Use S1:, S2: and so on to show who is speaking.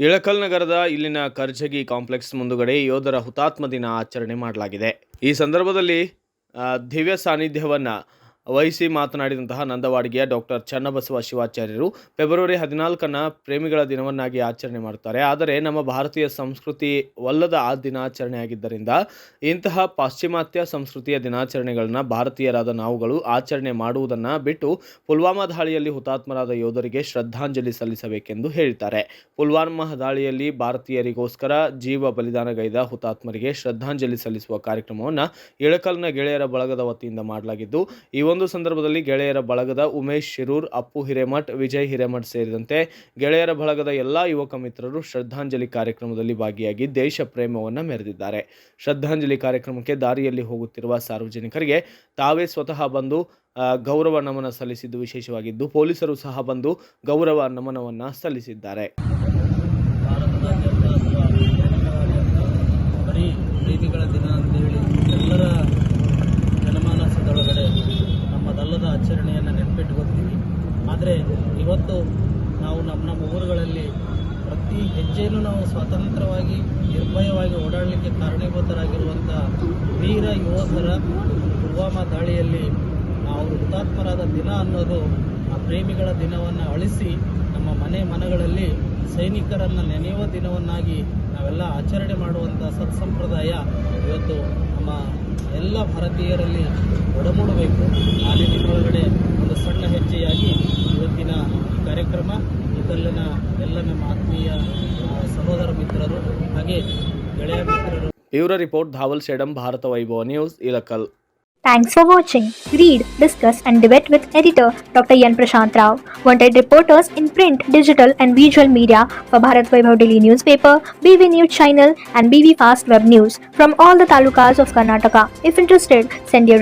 S1: ಇಳಕಲ್ ನಗರದ ಇಲ್ಲಿನ ಕರ್ಜಗಿ ಕಾಂಪ್ಲೆಕ್ಸ್ ಮುಂದುಗಡೆ ಯೋಧರ ಹುತಾತ್ಮ ದಿನ ಆಚರಣೆ ಮಾಡಲಾಗಿದೆ. ಈ ಸಂದರ್ಭದಲ್ಲಿ ದಿವ್ಯ ಸಾನ್ನಿಧ್ಯವನ್ನು ವಹಿಸಿ ಮಾತನಾಡಿದಂತಹ ನಂದವಾಡಿಗೆಯ ಡಾಕ್ಟರ್ ಚನ್ನಬಸವ ಶಿವಾಚಾರ್ಯರು ಫೆಬ್ರವರಿ 14 ಪ್ರೇಮಿಗಳ ದಿನವನ್ನಾಗಿ ಆಚರಣೆ ಮಾಡುತ್ತಾರೆ. ಆದರೆ ನಮ್ಮ ಭಾರತೀಯ ಸಂಸ್ಕೃತಿ ವಲ್ಲದ ಆ ದಿನಾಚರಣೆ ಆಗಿದ್ದರಿಂದ ಇಂತಹ ಪಾಶ್ಚಿಮಾತ್ಯ ಸಂಸ್ಕೃತಿಯ ದಿನಾಚರಣೆಗಳನ್ನು ಭಾರತೀಯರಾದ ನಾವುಗಳು ಆಚರಣೆ ಮಾಡುವುದನ್ನು ಬಿಟ್ಟು ಪುಲ್ವಾಮಾ ದಾಳಿಯಲ್ಲಿ ಹುತಾತ್ಮರಾದ ಯೋಧರಿಗೆ ಶ್ರದ್ಧಾಂಜಲಿ ಸಲ್ಲಿಸಬೇಕೆಂದು ಹೇಳಿದ್ದಾರೆ. ಪುಲ್ವಾಮಾ ದಾಳಿಯಲ್ಲಿ ಭಾರತೀಯರಿಗೋಸ್ಕರ ಜೀವ ಬಲಿದಾನಗೈದ ಹುತಾತ್ಮರಿಗೆ ಶ್ರದ್ಧಾಂಜಲಿ ಸಲ್ಲಿಸುವ ಕಾರ್ಯಕ್ರಮವನ್ನು ಇಳಕಲ್ನ ಗೆಳೆಯರ ಬಳಗದ ವತಿಯಿಂದ ಮಾಡಲಾಗಿದ್ದು, ಈ ಒಂದು ಸಂದರ್ಭದಲ್ಲಿ ಗೆಳೆಯರ ಬಳಗದ ಉಮೇಶ್ ಶಿರೂರ್, ಅಪ್ಪು ಹಿರೇಮಠ್, ವಿಜಯ್ ಹಿರೇಮಠ್ ಸೇರಿದಂತೆ ಗೆಳೆಯರ ಬಳಗದ ಎಲ್ಲ ಯುವಕ ಮಿತ್ರರು ಶ್ರದ್ಧಾಂಜಲಿ ಕಾರ್ಯಕ್ರಮದಲ್ಲಿ ಭಾಗಿಯಾಗಿ ದೇಶ ಪ್ರೇಮವನ್ನು ಮೆರೆದಿದ್ದಾರೆ. ಶ್ರದ್ಧಾಂಜಲಿ ಕಾರ್ಯಕ್ರಮಕ್ಕೆ ದಾರಿಯಲ್ಲಿ ಹೋಗುತ್ತಿರುವ ಸಾರ್ವಜನಿಕರಿಗೆ ತಾವೇ ಸ್ವತಃ ಬಂದು ಗೌರವ ನಮನ ಸಲ್ಲಿಸಿದ್ದು ವಿಶೇಷವಾಗಿದ್ದು, ಪೊಲೀಸರು ಸಹ ಬಂದು ಗೌರವ ನಮನವನ್ನು ಸಲ್ಲಿಸಿದ್ದಾರೆ.
S2: ಪ್ರೇಮಿಗಳ ದಿನ ಅಂತೇಳಿ ಎಲ್ಲರ ಜನಮಾನಸದೊಳಗಡೆ ನಮ್ಮದಲ್ಲದ ಆಚರಣೆಯನ್ನು ನೆನಪಿಟ್ಕೊಳ್ತೀವಿ. ಆದರೆ ಇವತ್ತು ನಾವು ನಮ್ಮ ಊರುಗಳಲ್ಲಿ ಪ್ರತಿ ಹೆಜ್ಜೆಯೂ ನಾವು ಸ್ವತಂತ್ರವಾಗಿ ನಿರ್ಭಯವಾಗಿ ಓಡಾಡಲಿಕ್ಕೆ ಕಾರಣೀಭೂತರಾಗಿರುವಂಥ ವೀರ ಯೋಧರ ಪುಲ್ವಾಮಾ ದಾಳಿಯಲ್ಲಿ ಅವರು ಹುತಾತ್ಮರಾದ ದಿನ ಅನ್ನೋದು ಆ ಪ್ರೇಮಿಗಳ ದಿನವನ್ನು ಅಳಿಸಿ ನಮ್ಮ ಮನೆಗಳಲ್ಲಿ ಸೈನಿಕರನ್ನು ನೆನೆಯುವ ದಿನವನ್ನಾಗಿ ನಾವೆಲ್ಲ ಆಚರಣೆ ಮಾಡುವಂಥ ಸತ್ಸಂಪ್ರದಾಯ ಇವತ್ತು ನಮ್ಮ ಎಲ್ಲ ಭಾರತೀಯರಲ್ಲಿ ಒಡಮೂಡಬೇಕು. ಆ ನಿಟ್ಟಿನೊಳಗಡೆ ಒಂದು ಸಣ್ಣ ಹೆಜ್ಜೆಯಾಗಿ ಇವತ್ತಿನ ಈ ಕಾರ್ಯಕ್ರಮ ಇದಲ್ಲಿನ ಎಲ್ಲ ನಮ್ಮ ಆತ್ಮೀಯ ಸಹೋದರ ಮಿತ್ರರು ಹಾಗೆ ಗೆಳೆಯ ಮಿತ್ರರು.
S1: ಬ್ಯೂರೋ ರಿಪೋರ್ಟ್ ಧಾವಲ್ ಸೇಡಂ, ಭಾರತ ವೈಭವ news, Ilkal.
S3: Thanks for watching. Read, discuss and debate with editor Dr. Yan Prashant Rao. Wanted reporters in print, digital and visual media for Bharat Vaibhav Daily Newspaper, BV News Channel and BV Fast Web News from all the talukas of Karnataka. If interested, send your